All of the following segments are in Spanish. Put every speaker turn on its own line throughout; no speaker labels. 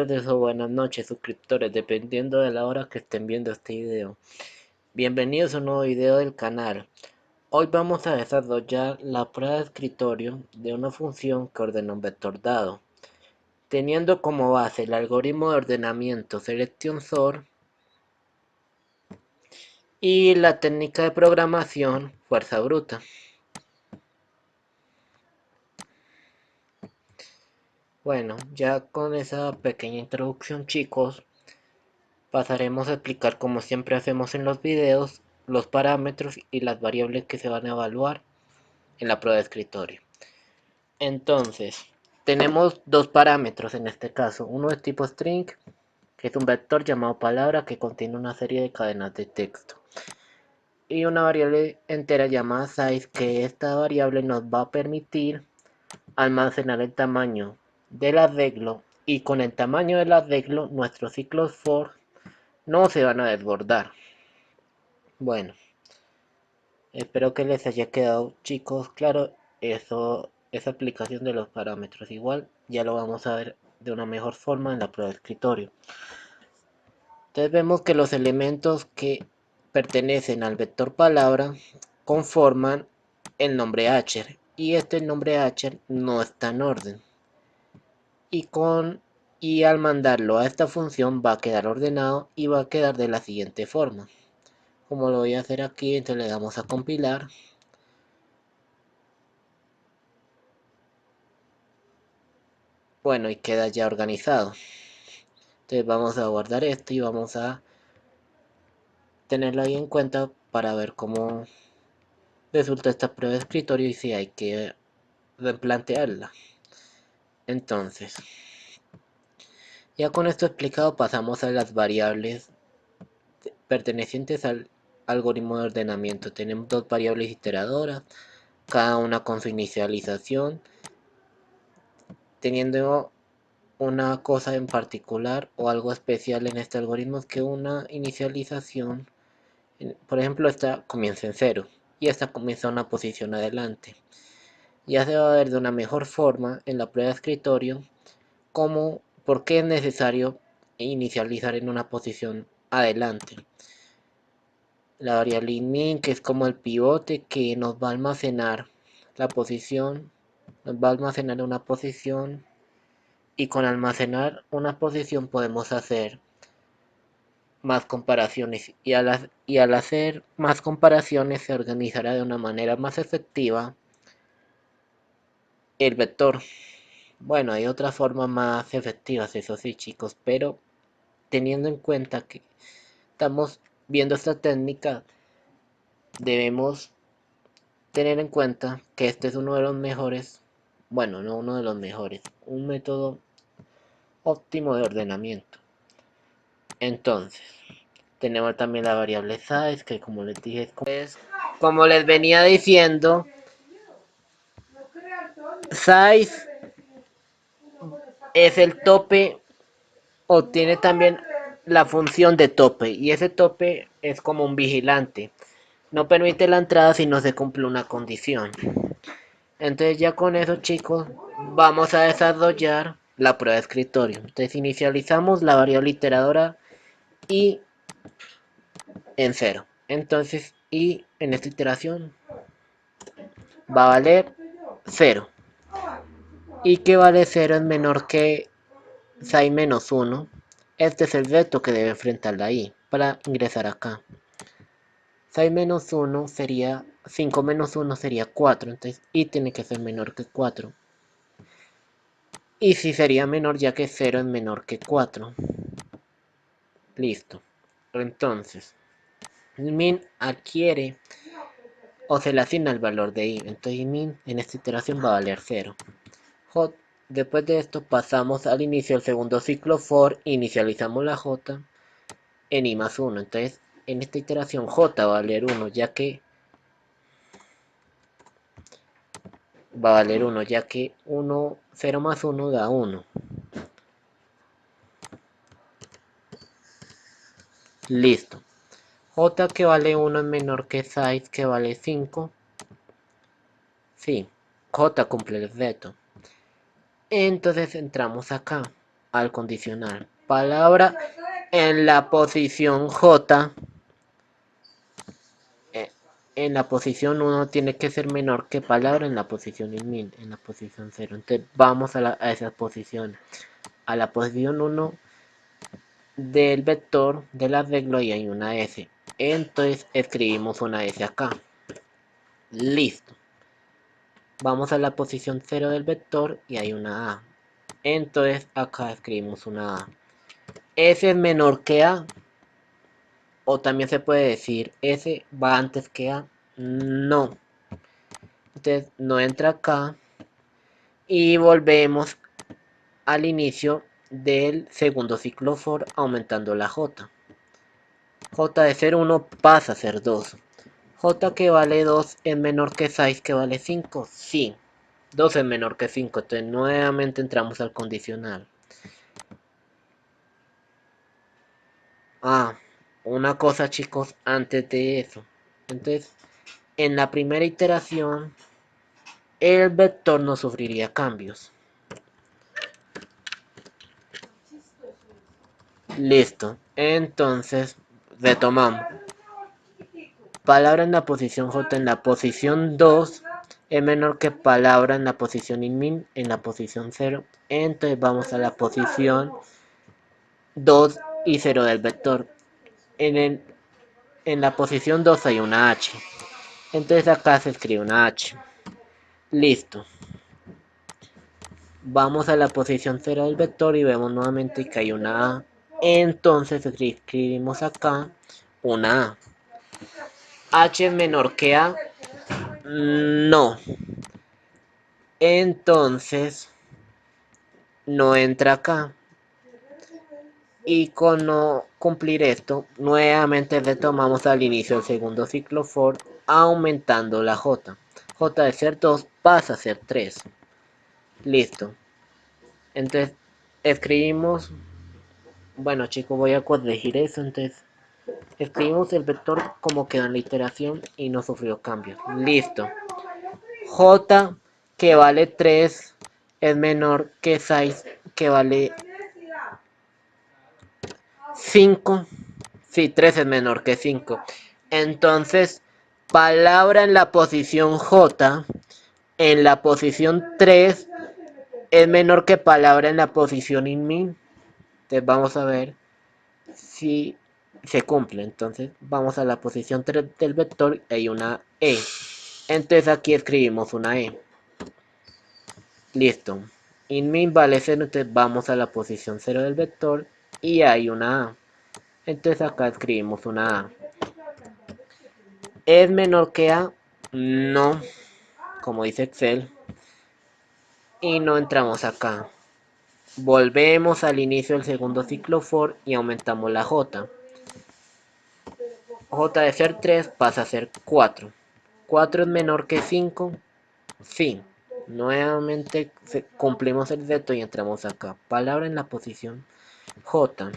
tardes o buenas noches, suscriptores, dependiendo de la hora que estén viendo este video. Bienvenidos a un nuevo video del canal. Hoy vamos a desarrollar la prueba de escritorio de una función que ordena un vector dado, teniendo como base el algoritmo de ordenamiento Selection Sort y la técnica de programación fuerza bruta. Bueno, ya con esa pequeña introducción, chicos, pasaremos a explicar, como siempre hacemos en los videos, los parámetros y las variables que se van a evaluar en la prueba de escritorio. Entonces, tenemos dos parámetros en este caso, uno de tipo string, que es un vector llamado palabra que contiene una serie de cadenas de texto, y una variable entera llamada size, que esta variable nos va a permitir almacenar el tamaño del arreglo, y con el tamaño del arreglo nuestros ciclos for no se van a desbordar. Bueno, espero que les haya quedado, chicos, claro esa aplicación de los parámetros. Igual ya lo vamos a ver de una mejor forma en la prueba de escritorio. Entonces vemos que los elementos que pertenecen al vector palabra conforman el nombre H, y este nombre H no está en orden, y al mandarlo a esta función va a quedar ordenado y va a quedar de la siguiente forma. Como lo voy a hacer aquí, entonces le damos a compilar. Bueno, y queda ya organizado. Entonces vamos a guardar esto y vamos a tenerlo ahí en cuenta para ver cómo resulta esta prueba de escritorio y si hay que replantearla. Entonces, ya con esto explicado, pasamos a las variables pertenecientes al algoritmo de ordenamiento. Tenemos dos variables iteradoras, cada una con su inicialización, teniendo una cosa en particular o algo especial en este algoritmo, es que una inicialización, por ejemplo, esta comienza en 0 y esta comienza a una posición adelante. Ya se va a ver de una mejor forma en la prueba de escritorio como por qué es necesario inicializar en una posición adelante. La variable min, que es como el pivote que nos va a almacenar la posición, nos va a almacenar una posición, y con almacenar una posición podemos hacer más comparaciones, y al hacer más comparaciones se organizará de una manera más efectiva el vector. Bueno, hay otras formas más efectivas, eso sí, chicos, pero teniendo en cuenta que estamos viendo esta técnica, debemos tener en cuenta que este es uno de los mejores, bueno, no uno de los mejores, un método óptimo de ordenamiento. Entonces, tenemos también la variable size, que como les dije, como les venía diciendo, size es el tope, o tiene también la función de tope, y ese tope es como un vigilante. No permite la entrada si no se cumple una condición. Entonces ya con eso, chicos, vamos a desarrollar la prueba de escritorio. Entonces inicializamos la variable iteradora y en 0. Entonces, y en esta iteración va a valer 0. Y que vale 0 es menor que 6 menos 1. Este es el reto que debe enfrentar la i para ingresar acá. 6 menos 1 sería 5 menos 1 sería 4. Entonces i tiene que ser menor que 4. Y si sería menor, ya que 0 es menor que 4. Listo. Entonces, min adquiere o se le asigna el valor de i. Entonces min en esta iteración va a valer 0. J. Después de esto pasamos al inicio del segundo ciclo for, inicializamos la j en i más 1. Entonces en esta iteración j va a valer 1, ya que 1, 0 más 1 da 1. Listo. J que vale 1 es menor que size, que vale 5. Sí, J cumple el reto. Entonces entramos acá al condicional. Palabra en la posición J, en la posición 1 tiene que ser menor que palabra en la posición min, en la posición 0. Entonces vamos a esa posición. A la posición 1 del vector del arreglo y hay una S. Entonces escribimos una S acá. Listo. Vamos a la posición 0 del vector y hay una A. Entonces acá escribimos una A. S es menor que A. O también se puede decir S va antes que A. No. Entonces no entra acá. Y volvemos al inicio del segundo ciclo for aumentando la J. J de ser 1 pasa a ser 2. J que vale 2 es menor que 6 que vale 5. Sí. 2 es menor que 5. Entonces nuevamente entramos al condicional. Ah, una cosa chicos antes de eso. Entonces, en la primera iteración, el vector no sufriría cambios. Listo. Entonces, retomamos. Palabra en la posición J en la posición 2 es menor que palabra en la posición min en la posición 0. Entonces vamos a la posición 2 y 0 del vector. En la posición 2 hay una H. Entonces acá se escribe una H. Listo. Vamos a la posición 0 del vector y vemos nuevamente que hay una A. Entonces escribimos acá una A. H es menor que A. No. Entonces no entra acá. Y con no cumplir esto, nuevamente retomamos al inicio del segundo ciclo for aumentando la J. J de ser 2 pasa a ser 3. Listo. Entonces escribimos, bueno chicos, voy a corregir eso. Entonces escribimos el vector como quedó en la iteración y no sufrió cambios. Listo. J que vale 3 es menor que 6 que vale 5. Sí, 3 es menor que 5. Entonces, palabra en la posición J, en la posición 3, es menor que palabra en la posición min. Entonces, vamos a ver si se cumple. Entonces, vamos a la posición 3 del vector y hay una E. Entonces, aquí escribimos una E. Listo. Min vale 0, entonces vamos a la posición 0 del vector y hay una A. Entonces, acá escribimos una A. ¿Es menor que A? No, como dice Excel. Y no entramos acá. Volvemos al inicio del segundo ciclo for y aumentamos la J. J de ser 3 pasa a ser 4. ¿4 es menor que 5? Sí. Nuevamente cumplimos el reto y entramos acá. Palabra en la posición J.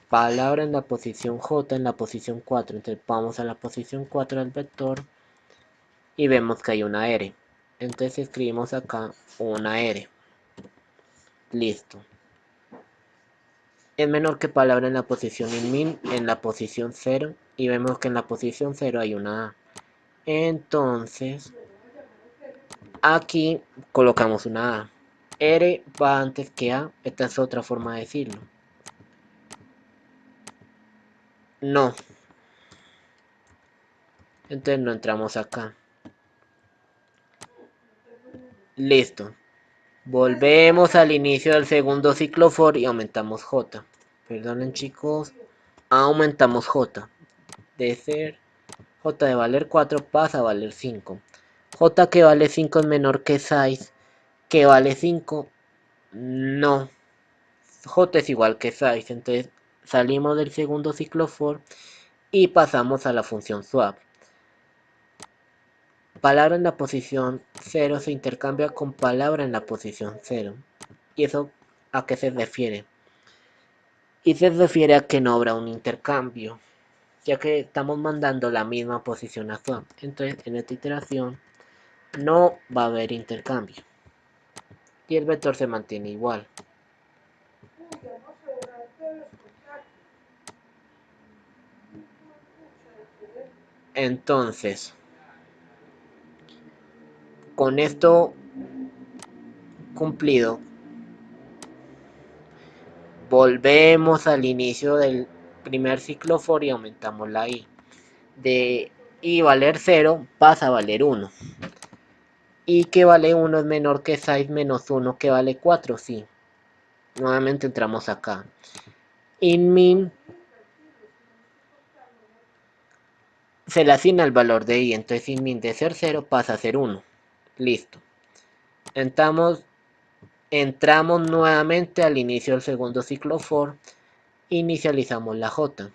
Palabra en la posición J en la posición 4. Entonces vamos a la posición 4 del vector y vemos que hay una R. Entonces escribimos acá una R. Listo. Es menor que palabra en la posición min en la posición 0 y vemos que en la posición 0 hay una A. Entonces aquí colocamos una A. R va antes que A. Esta es otra forma de decirlo. No. Entonces no entramos acá. Listo. Volvemos al inicio del segundo ciclo for y aumentamos J. Perdonen chicos. Aumentamos J. De ser J de valer 4 pasa a valer 5. J que vale 5 es menor que 6. Que vale 5. No. J es igual que 6. Entonces salimos del segundo ciclo for y pasamos a la función swap. Palabra en la posición 0 se intercambia con palabra en la posición 0. ¿Y eso a qué se refiere? Y se refiere a que no habrá un intercambio, ya que estamos mandando la misma posición a swap. Entonces en esta iteración no va a haber intercambio y el vector se mantiene igual. Entonces, con esto cumplido, volvemos al inicio del primer ciclo for y aumentamos la i. De i valer 0 pasa a valer 1. Y que vale 1 es menor que 6 menos 1 que vale 4, sí. Nuevamente entramos acá. In-min se le asigna el valor de i, entonces in-min de ser 0 pasa a ser 1. Listo. Entramos nuevamente al inicio del segundo ciclo for. Inicializamos la j.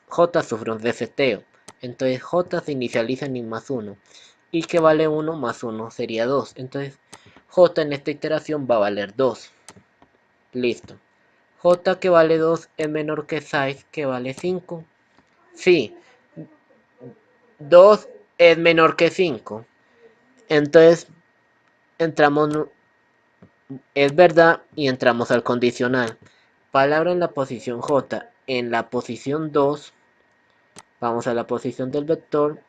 J sufre un reseteo. Entonces J se inicializa en i más 1. Y que vale 1 más 1 sería 2. Entonces J en esta iteración va a valer 2. Listo. J que vale 2 es menor que 6 que vale 5. Sí, 2 es menor que 5. Entonces entramos, es verdad, y entramos al condicional. Palabra en la posición J. En la posición 2, vamos a la posición del vector.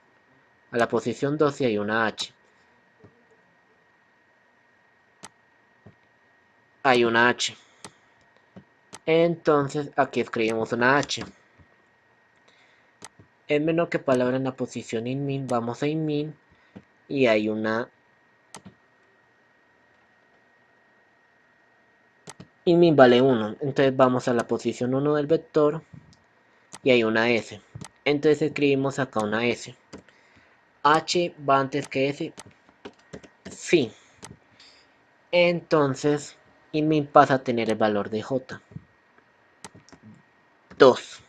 A la posición 2 y hay una H. Hay una H. Entonces aquí escribimos una H. Es menor que palabra en la posición in-min. Vamos a in-min y hay una in-min vale 1. Entonces vamos a la posición 1 del vector y hay una S. Entonces escribimos acá una S. H va antes que S. Sí. Entonces in-min pasa a tener el valor de J. 2.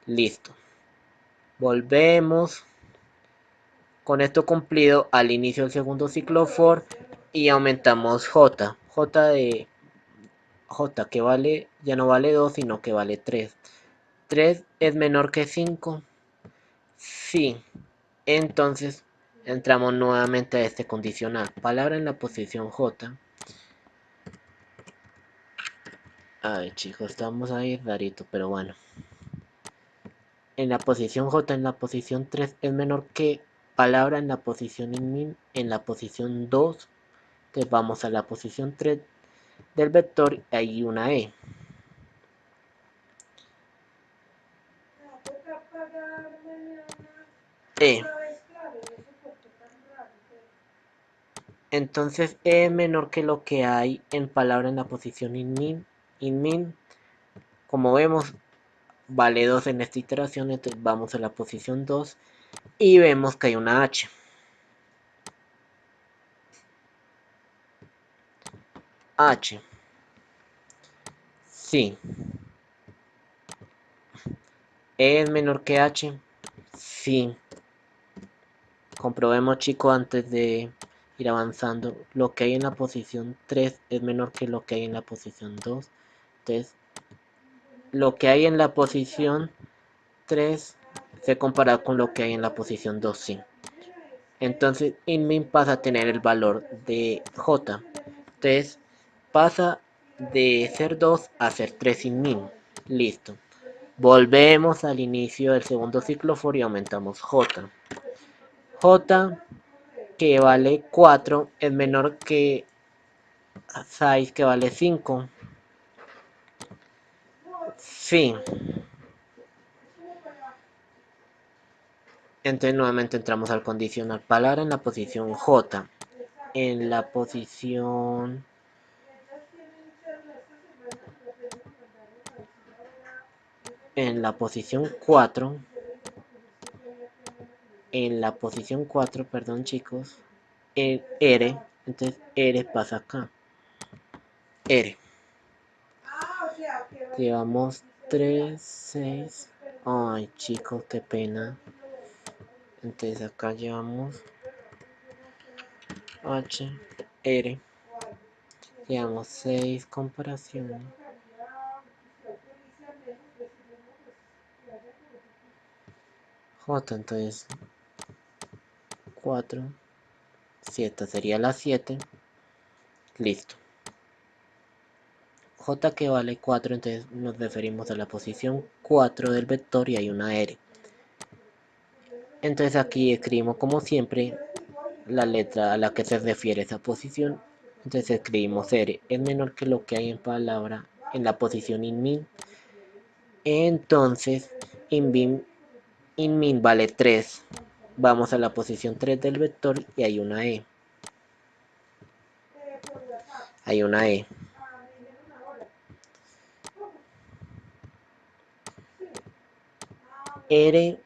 Listo. Volvemos con esto cumplido al inicio del segundo ciclo for y aumentamos J. J que vale, ya no vale 2 sino que vale 3. 3 es menor que 5. Sí. Entonces entramos nuevamente a este condicional. Palabra en la posición J. Ay chicos, estamos ahí rarito, pero bueno. En la posición J, en la posición 3 es menor que palabra en la posición in-min, en la posición 2. Entonces vamos a la posición 3 del vector y hay una E. E. Entonces E es menor que lo que hay en palabra en la posición in-min. In-min, como vemos, vale 2 en esta iteración, entonces vamos a la posición 2 y vemos que hay una H. H. Sí. E es menor que H. Sí. Comprobemos, chicos, antes de ir avanzando. Lo que hay en la posición 3 es menor que lo que hay en la posición 2. Entonces, lo que hay en la posición 3 se compara con lo que hay en la posición 2, sí. Entonces, in-min pasa a tener el valor de J. Entonces, pasa de ser 2 a ser 3 in-min. Listo. Volvemos al inicio del segundo ciclo for y aumentamos J. J que vale 4 es menor que 6 que vale 5. Sí. Entonces nuevamente entramos al condicional. Palabra en la posición J. En la posición... En la posición 4. En la posición 4, perdón chicos. En R. Entonces R pasa acá. R. Llevamos 3, 6. Ay chicos, qué pena. Entonces acá llevamos H, R. Llevamos 6 comparaciones. J, entonces 4. Si esta sería la 7, listo. J que vale 4, entonces nos referimos a la posición 4 del vector y hay una R. Entonces aquí escribimos como siempre la letra a la que se refiere esa posición. Entonces escribimos R es menor que lo que hay en palabra en la posición in-min. Entonces in-min vale 3. Vamos a la posición 3 del vector y hay una E. Hay una E. R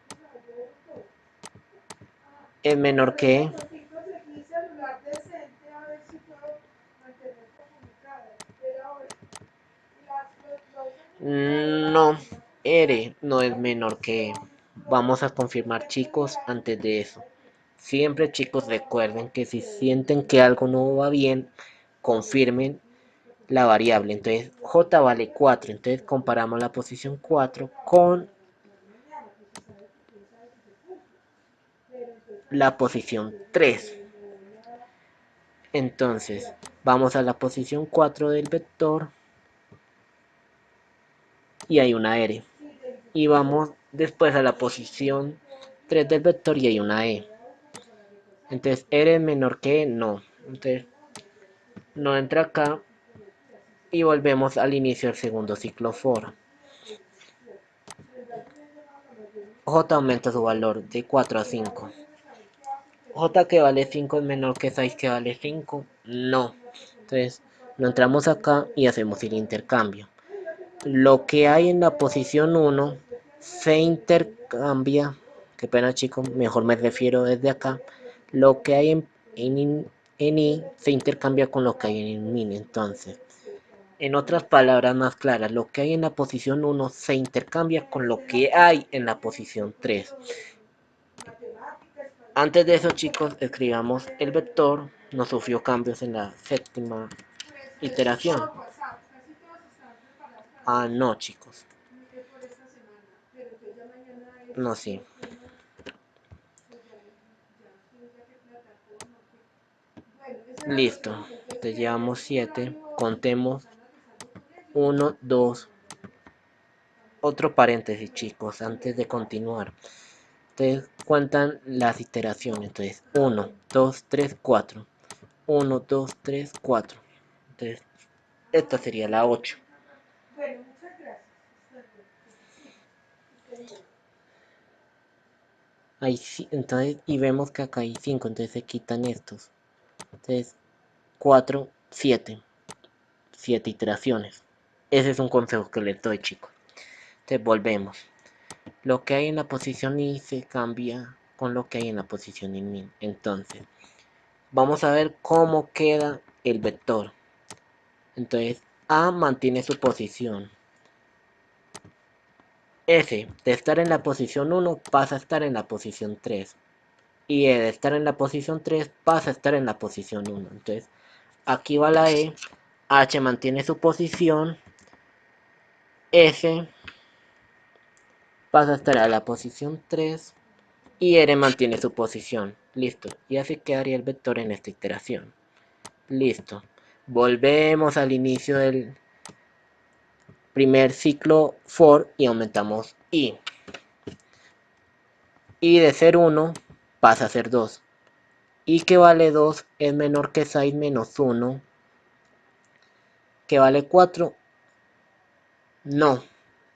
es menor que no, R no es menor que. Vamos a confirmar, chicos, antes de eso. Siempre, chicos, recuerden que si sienten que algo no va bien, confirmen la variable. Entonces J vale 4, entonces comparamos la posición 4 con la posición 3. Entonces vamos a la posición 4 del vector y hay una R. Y vamos después a la posición 3 del vector y hay una E. Entonces R es menor que E, no. Entonces no entra acá y volvemos al inicio del segundo ciclo for. J aumenta su valor de 4 a 5. J que vale 5 es menor que 6 que vale 5. No. Entonces no entramos acá y hacemos el intercambio. Lo que hay en la posición 1 se intercambia. Qué pena, chicos, mejor me refiero desde acá. Lo que hay en I se intercambia con lo que hay en min. Entonces, en otras palabras más claras, lo que hay en la posición 1 se intercambia con lo que hay en la posición 3. Antes de eso, chicos, escribamos el vector. No sufrió cambios en la séptima iteración. Ah, no, chicos. No, sí. Listo. Te llevamos 7. Contemos 1, 2. Otro paréntesis, chicos, antes de continuar. Entonces cuentan las iteraciones. Entonces 1, 2, 3, 4. 1, 2, 3, 4. Entonces esta sería la 8. Ahí sí, entonces, y vemos que acá hay 5, entonces se quitan estos. Entonces 4, 7. 7 iteraciones. Ese es un consejo que les doy, chicos. Entonces volvemos. Lo que hay en la posición I se cambia con lo que hay en la posición in min. Entonces, vamos a ver cómo queda el vector. Entonces, A mantiene su posición. S de estar en la posición 1 pasa a estar en la posición 3. Y E de estar en la posición 3 pasa a estar en la posición 1. Entonces, aquí va la E. H mantiene su posición. S pasa a estar a la posición 3 y R mantiene su posición. Listo. Y así quedaría el vector en esta iteración. Listo. Volvemos al inicio del primer ciclo for y aumentamos I. I de ser 1 pasa a ser 2. I que vale 2 es menor que 6 menos 1. Que vale 4. No.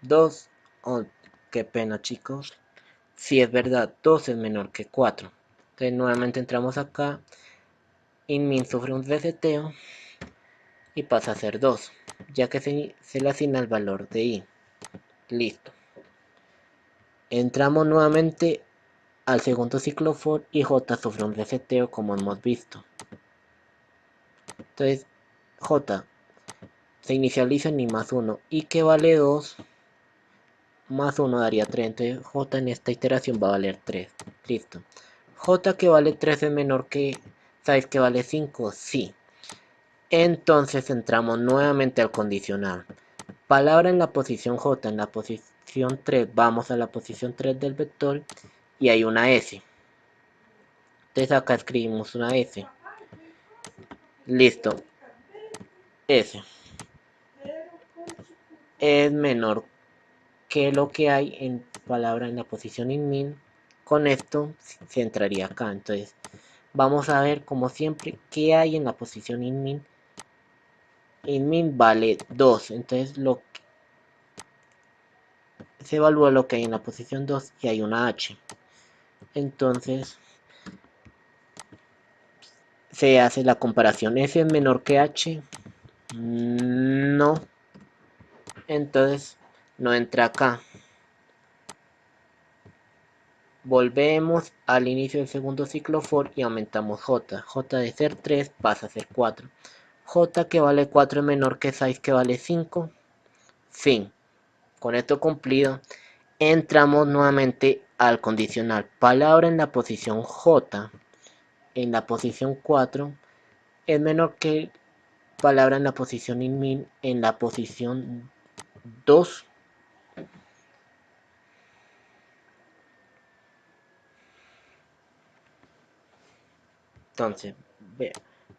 2. Oh, qué pena, chicos. Si es verdad, 2 es menor que 4. Entonces nuevamente entramos acá. In-min sufre un reseteo y pasa a ser 2, ya que se le asigna el valor de I. Listo. Entramos nuevamente al segundo ciclo for y J sufre un reseteo como hemos visto. Entonces J se inicializa en I más 1 y que vale 2 más 1 daría 3. Entonces J en esta iteración va a valer 3. Listo. J que vale 3 es menor que 6 que vale 5. Sí. Entonces entramos nuevamente al condicional. Palabra en la posición J, en la posición 3, vamos a la posición 3 del vector y hay una S. Entonces acá escribimos una S. Listo. S es menor que lo que hay en palabra en la posición in-min. Con esto se entraría acá. Entonces vamos a ver como siempre qué hay en la posición in-min. In-min vale 2. Entonces se evalúa lo que hay en la posición 2 y hay una H. Entonces se hace la comparación. S es menor que H. No. Entonces no entra acá. Volvemos al inicio del segundo ciclo for y aumentamos J. J de ser 3 pasa a ser 4. J que vale 4 es menor que 6 que vale 5. Fin. Con esto cumplido, entramos nuevamente al condicional. Palabra en la posición J, en la posición 4, es menor que palabra en la posición in-min, en la posición 2. Entonces,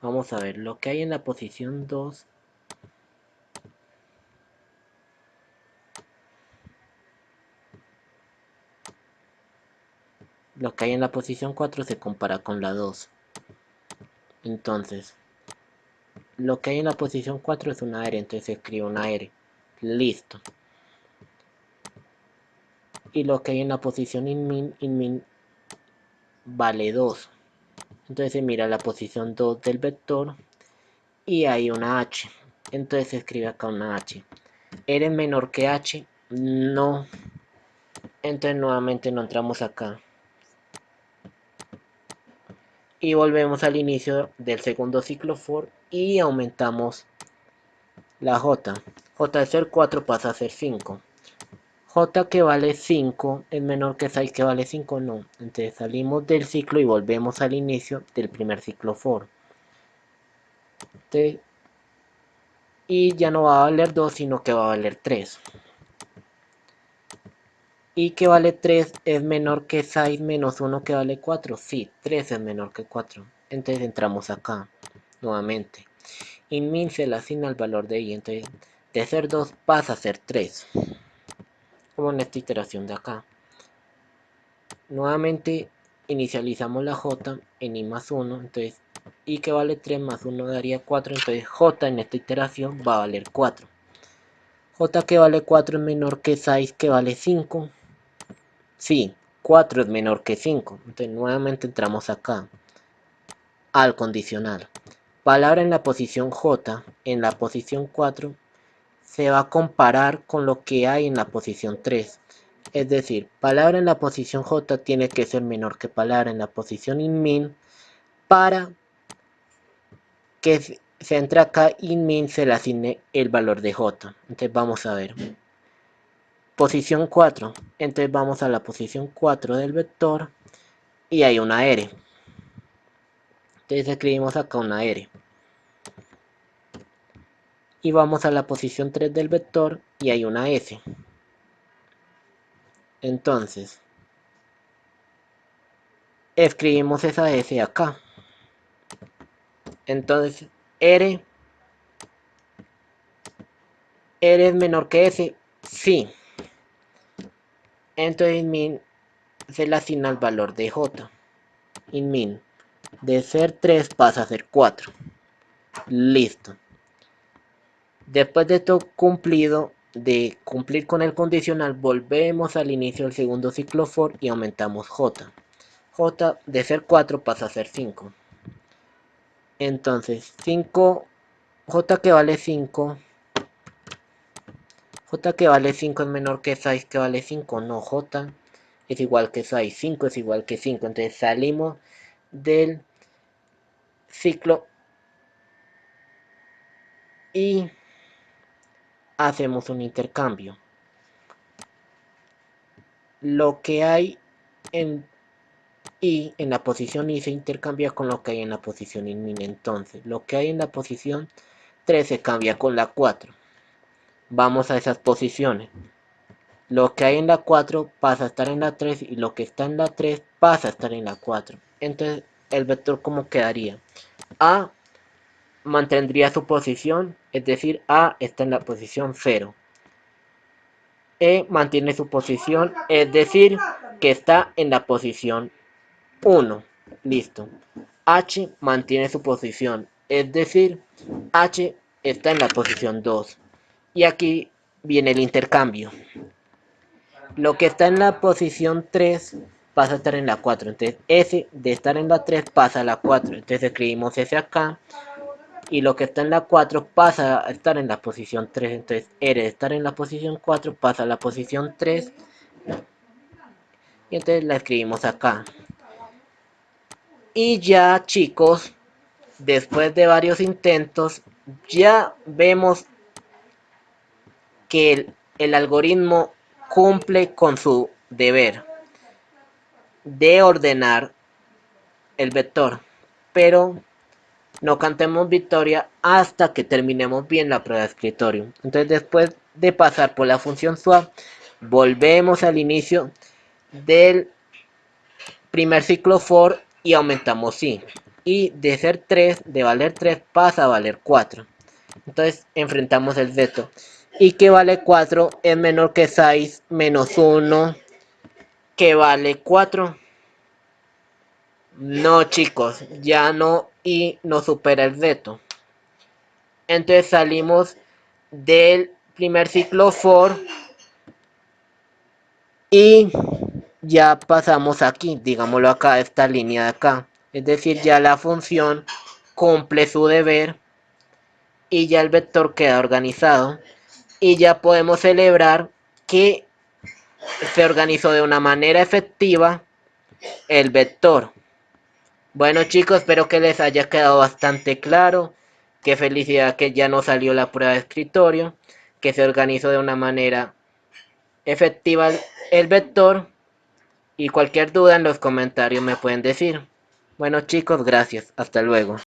vamos a ver lo que hay en la posición 2. Lo que hay en la posición 4 se compara con la 2. Entonces, lo que hay en la posición 4 es una R, entonces se escribe una R. Listo. Y lo que hay en la posición in-min vale 2. Entonces se mira la posición 2 del vector y hay una H. Entonces se escribe acá una H. ¿R es menor que H? No. Entonces nuevamente no entramos acá. Y volvemos al inicio del segundo ciclo for y aumentamos la J. J de ser 4 pasa a ser 5. J que vale 5 es menor que 6 que vale 5, no. Entonces salimos del ciclo y volvemos al inicio del primer ciclo for. Entonces, y ya no va a valer 2, sino que va a valer 3. Y que vale 3 es menor que 6 menos 1 que vale 4. Sí, 3 es menor que 4. Entonces entramos acá nuevamente. In-min se le asigna el valor de i. Entonces de ser 2 pasa a ser 3. Como en esta iteración de acá. Nuevamente inicializamos la j en i más 1. Entonces i que vale 3 más 1 daría 4. Entonces j en esta iteración va a valer 4. J que vale 4 es menor que 6 que vale 5. Sí, 4 es menor que 5. Entonces nuevamente entramos acá al condicional. Palabra en la posición J, en la posición 4, se va a comparar con lo que hay en la posición 3. Es decir, palabra en la posición J tiene que ser menor que palabra en la posición in-min para que se entre acá in-min se le asigne el valor de J. Entonces vamos a ver. Posición 4. Entonces vamos a la posición 4 del vector y hay una R. Entonces escribimos acá una R. Y vamos a la posición 3 del vector y hay una S. Entonces, escribimos esa S acá. Entonces, R es menor que S. Sí. Entonces, min se le asigna el valor de J. Y min de ser 3 pasa a ser 4. Listo. Después de esto cumplido, de cumplir con el condicional, volvemos al inicio del segundo ciclo for y aumentamos J. J de ser 4 pasa a ser 5. Entonces, 5, J que vale 5. J que vale 5 es menor que 6 que vale 5. No, J es igual que 6. 5 es igual que 5. Entonces salimos del ciclo y hacemos un intercambio. Lo que hay en I en la posición I se intercambia con lo que hay en la posición in-min. Entonces, lo que hay en la posición 3 se cambia con la 4. Vamos a esas posiciones. Lo que hay en la 4 pasa a estar en la 3 y lo que está en la 3 pasa a estar en la 4. Entonces el vector ¿cómo quedaría? A mantendría su posición, es decir, A está en la posición 0. E mantiene su posición, es decir, que está en la posición 1. Listo. H mantiene su posición, es decir, H está en la posición 2. Y aquí viene el intercambio. Lo que está en la posición 3 pasa a estar en la 4. Entonces S de estar en la 3 pasa a la 4. Entonces escribimos S acá. Y lo que está en la 4 pasa a estar en la posición 3. Entonces R de estar en la posición 4 pasa a la posición 3. Y entonces la escribimos acá. Y ya, chicos, después de varios intentos, ya vemos que el algoritmo cumple con su deber de ordenar el vector. Pero no cantemos victoria hasta que terminemos bien la prueba de escritorio. Entonces, después de pasar por la función swap, volvemos al inicio del primer ciclo for y aumentamos si. Y de ser 3, de valer 3, pasa a valer 4. Entonces enfrentamos el veto. Y que vale 4 es menor que 6 menos 1 que vale 4. No, chicos, ya no, y no supera el veto. Entonces salimos del primer ciclo for y ya pasamos aquí, digámoslo acá, esta línea de acá. Es decir, ya la función cumple su deber y ya el vector queda organizado. Y ya podemos celebrar que se organizó de una manera efectiva el vector. Bueno, chicos, espero que les haya quedado bastante claro. Qué felicidad que ya no salió la prueba de escritorio, que se organizó de una manera efectiva el vector. Y cualquier duda en los comentarios me pueden decir. Bueno, chicos, gracias. Hasta luego.